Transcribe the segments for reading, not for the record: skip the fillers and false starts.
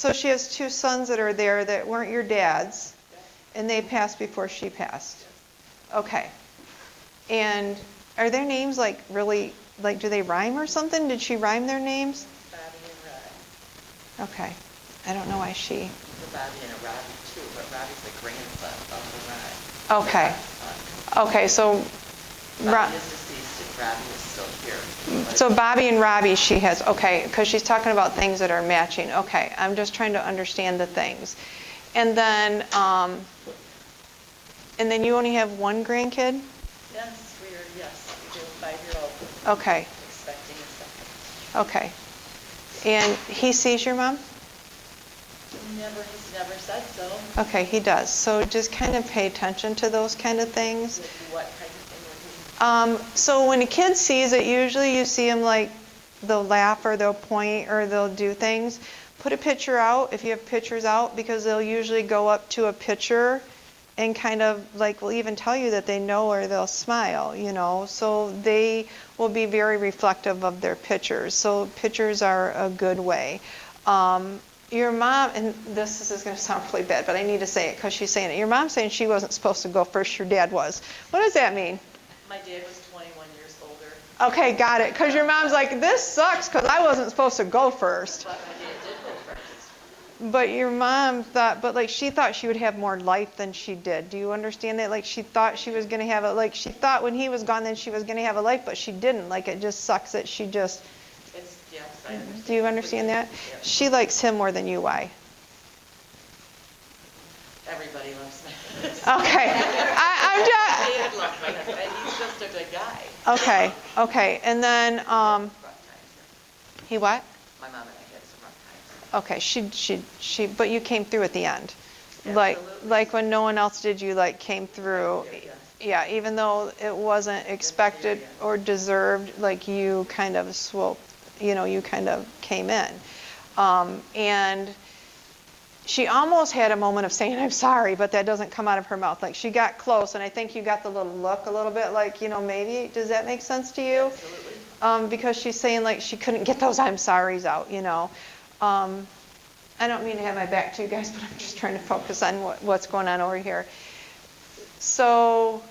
So she has two sons that are there that weren't your dad's, and they passed before she passed. Okay. And are their names like really, like do they rhyme or something? Did she rhyme their names? Bobby and Rod. Okay. I don't know why she... The Bobby and a Robbie too, but Robbie's the grandson of the Rod. Okay. Okay, so... Bobby is deceased and Robbie is still here. So Bobby and Robbie she has, okay, because she's talking about things that are matching. Okay, I'm just trying to understand the things. And then you only have one grandkid? Yes, we do, 5-year-old. Okay. Expecting a second. Okay. And he sees your mom? He's never said so. Okay, he does. So just kind of pay attention to those kind of things. What kind of thing? So when a kid sees it, usually you see them like they'll laugh or they'll point or they'll do things. Put a picture out if you have pictures out, because they'll usually go up to a picture and kind of like will even tell you that they know, or they'll smile, you know. So they will be very reflective of their pictures. So pictures are a good way. Your mom, and this is going to sound really bad, but I need to say it because she's saying it. Your mom's saying she wasn't supposed to go first, your dad was. What does that mean? My dad was 21 years older. Okay, got it. Because your mom's like, this sucks because I wasn't supposed to go first. But my dad did go first. But your mom thought, but like she thought she would have more life than she did. Do you understand that? Like she thought she was going to have it, like she thought when he was gone then she was going to have a life, but she didn't. Like it just sucks that she just... Yes, I understand. Do you understand that? Yes. She likes him more than you. Why? Everybody loves me. Okay. I'm just... Dad loves my husband. He's just a good guy. Okay. And then, he what? My mom and I had some rough times. Okay, she, but you came through at the end. Absolutely. Like when no one else did, you like came through. Yes. Yeah, even though it wasn't expected or deserved, like you kind of you kind of came in. And she almost had a moment of saying, I'm sorry, but that doesn't come out of her mouth. Like she got close, and I think you got the little look a little bit like, maybe, does that make sense to you? Absolutely. Because she's saying like she couldn't get those I'm sorry's out, I don't mean to have my back to you guys, but I'm just trying to focus on what's going on over here. So,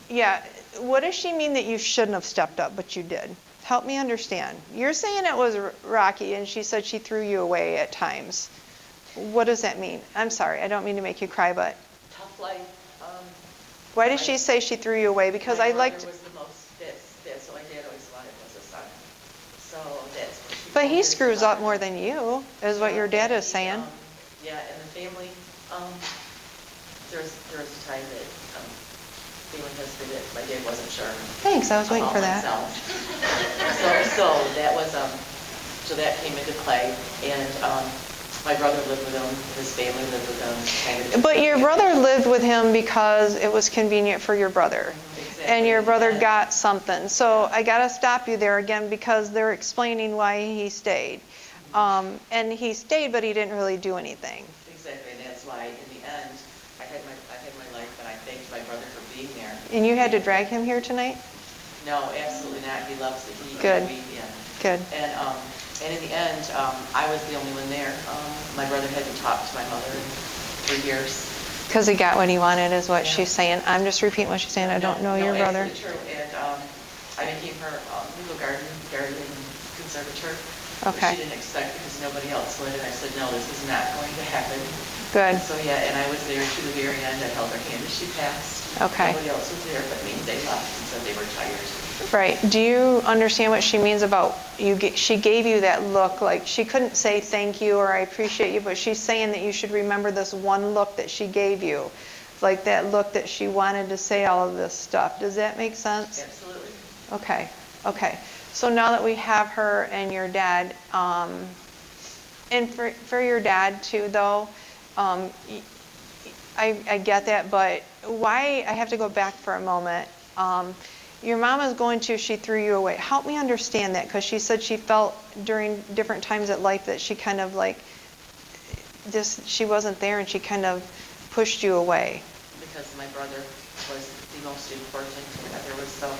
yeah, what does she mean that you shouldn't have stepped up, but you did? Help me understand. You're saying it was rocky, and she said she threw you away at times. What does that mean? I'm sorry, I don't mean to make you cry, but... Tough life. Why did she say she threw you away? Because I liked... My brother was the most, that's what my dad always wanted was a son. So that's what she But he told screws his up mother. more than you, is what your dad is saying. Yeah, and the family, there was a time that family history that my dad wasn't sure. Thanks, I was waiting for that. So that was, so that came into play, and my brother lived with him, his family lived with him. But your brother lived with him because it was convenient for your brother. Exactly. And your brother got something. So I got to stop you there again because they're explaining why he stayed. And he stayed, but he didn't really do anything. Exactly, and that's why in the end, I had my life, and I thanked my brother for being there. And you had to drag him here tonight? No, absolutely not. He loves it. Good. Good. And in the end, I was the only one there. My brother hadn't talked to my mother in 3 years. Because he got what he wanted is what she's saying. I'm just repeating what she's saying. I don't know your brother. True. And I became her legal guardian conservator. Okay. She didn't expect because nobody else would. And I said, no, this is not going to happen. Good. So yeah, and I was there to the very end. I held her hand as she passed. Okay. Nobody else was there but me. They left and said they were tired. Right. Do you understand what she means about she gave you that look? Like she couldn't say thank you or I appreciate you, but she's saying that you should remember this one look that she gave you. Like that look that she wanted to say all of this stuff. Does that make sense? Absolutely. Okay. So now that we have her and your dad, and for your dad too, though, I get that, but why, I have to go back for a moment. Your mom is going to, she threw you away. Help me understand that, because she said she felt during different times of life that she kind of like, she wasn't there and she kind of pushed you away. Because my brother was the most important. There was some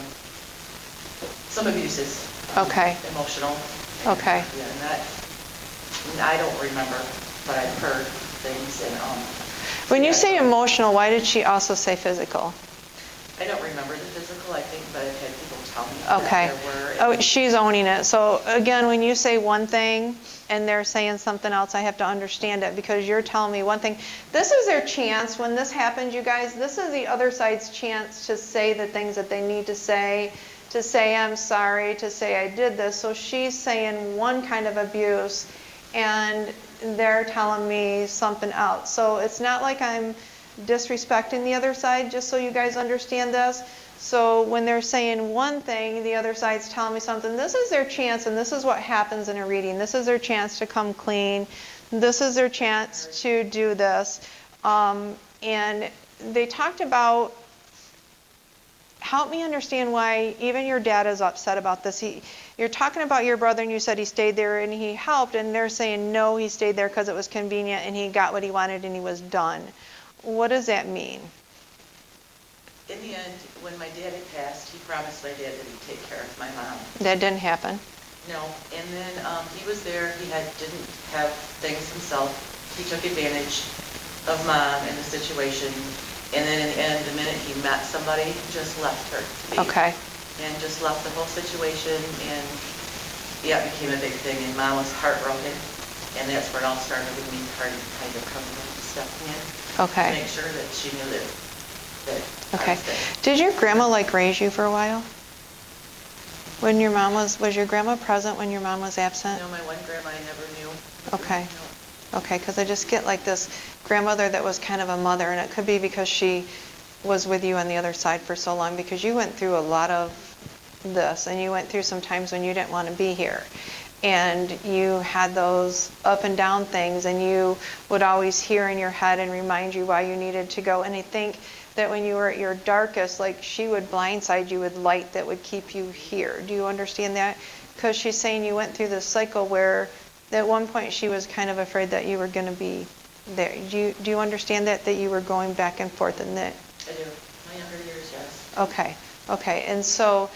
abuses. Okay. Emotional. Okay. Yeah, and I don't remember but I've heard things. And When you say emotional, why did she also say physical? I don't remember the physical, I think, but I've had people tell me Okay. that there were. Oh, she's owning it. So again, when you say one thing and they're saying something else, I have to understand it because you're telling me one thing. This is their chance. When this happens, you guys, this is the other side's chance to say the things that they need to say I'm sorry, to say I did this. So she's saying one kind of abuse and they're telling me something else. So it's not like I'm disrespecting the other side, just so you guys understand this. So when they're saying one thing, the other side's telling me something. This is their chance, and this is what happens in a reading. This is their chance to come clean. This is their chance to do this. And they talked about, help me understand why even your dad is upset about this. You're talking about your brother, and you said he stayed there and he helped, and they're saying no, he stayed there because it was convenient and he got what he wanted and he was done. What does that mean? In the end, when my dad had passed, he promised my dad that he'd take care of my mom. That didn't happen. No, and then he was there. He didn't have things himself. He took advantage of mom in the situation, and then in the end, the minute he met somebody, he just left her to be. Okay. And just left the whole situation, and yeah, it became a big thing, and mom was heartbroken, and that's where it all started with me kind of coming in, stepping in. Okay. To make sure that she knew that Okay. I was there. Did your grandma raise you for a while? When your mom was your grandma present when your mom was absent? No, my one grandma I never knew. Okay. No. Okay, because I just get like this grandmother that was kind of a mother, and it could be because she was with you on the other side for so long, because you went through a lot of this, and you went through some times when you didn't want to be here. And you had those up and down things, and you would always hear in your head and remind you why you needed to go. And I think that when you were at your darkest, like she would blindside you with light that would keep you here. Do you understand that? Because she's saying you went through this cycle where at one point she was kind of afraid that you were going to be there. Do you understand that you were going back and forth in that? I do. My younger years, yes. Okay. And so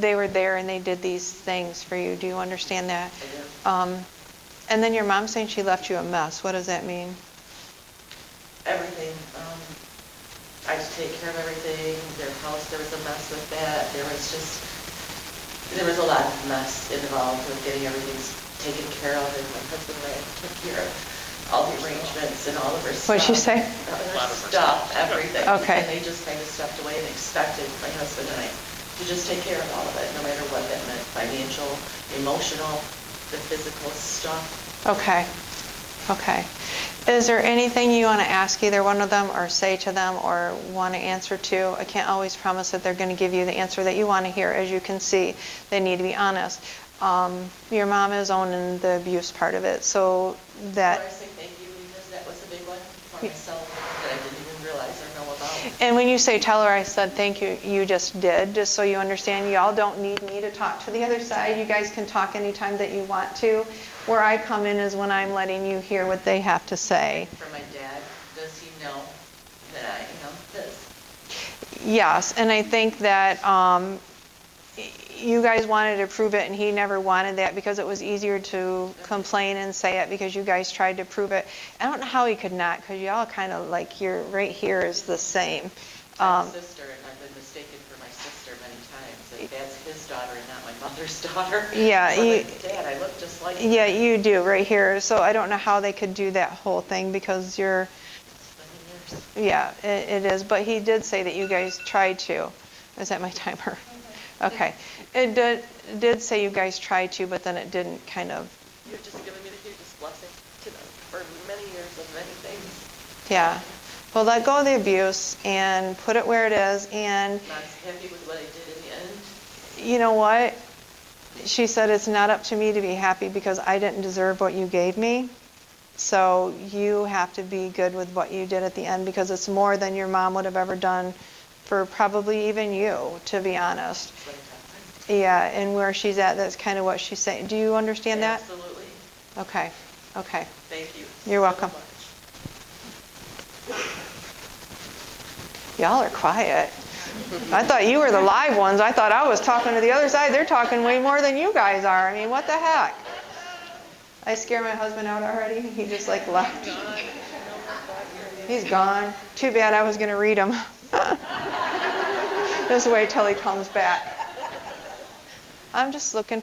they were there and they did these things for you. Do you understand that? I do. And then your mom's saying she left you a mess. What does that mean? Everything. I had to take care of everything. Their house, there was a mess with that. There was a lot of mess involved with getting everything taken care of, and my husband and I took care of all the arrangements and all of her stuff. What'd you say? Her stuff, everything. Okay. And they just kind of stepped away and expected my husband and I to just take care of all of it, no matter what that meant, financial, emotional, the physical stuff. Okay. Is there anything you want to ask either one of them or say to them or want to answer to? I can't always promise that they're going to give you the answer that you want to hear. As you can see, they need to be honest. Your mom is owning the abuse part of it, so that... I say thank you, because that was a big one for myself that I didn't even realize or know about. And when you say tell her I said thank you, you just did, just so you understand. Y'all don't need me to talk to the other side. You guys can talk anytime that you want to. Where I come in is when I'm letting you hear what they have to say. For my dad, does he know that I am this? Yes, and I think that you guys wanted to prove it and he never wanted that because it was easier to complain and say it because you guys tried to prove it. I don't know how he could not, because y'all kind of like you're right here is the same. My sister, and I've been mistaken for my sister many times. That that's his daughter and not my mother's daughter. Yeah, so like, Dad, I look just like yeah, her. you do right here. So I don't know how they could do that whole thing because you're. Yeah, it is. But he did say that you guys tried to. Is that my timer? Okay. It did say you guys tried to, but then it didn't kind of. You're just giving me the hugest blessing to them for many years of many things. Yeah. Well, let go of the abuse and put it where it is. And I'm not happy with what I did in the end. you know what? She said it's not up to me to be happy because I didn't deserve what you gave me. So you have to be good with what you did at the end because it's more than your mom would have ever done for probably even you, to be honest. Yeah, and where she's at, that's kind of what she's saying. Do you understand that? Absolutely. Okay. Thank you. You're welcome. So much. Y'all are quiet. I thought you were the live ones. I thought I was talking to the other side. They're talking way more than you guys are. I mean, what the heck? I scare my husband out already. He just like left. He's gone. Too bad, I was going to read him. Just wait till he comes back. I'm just looking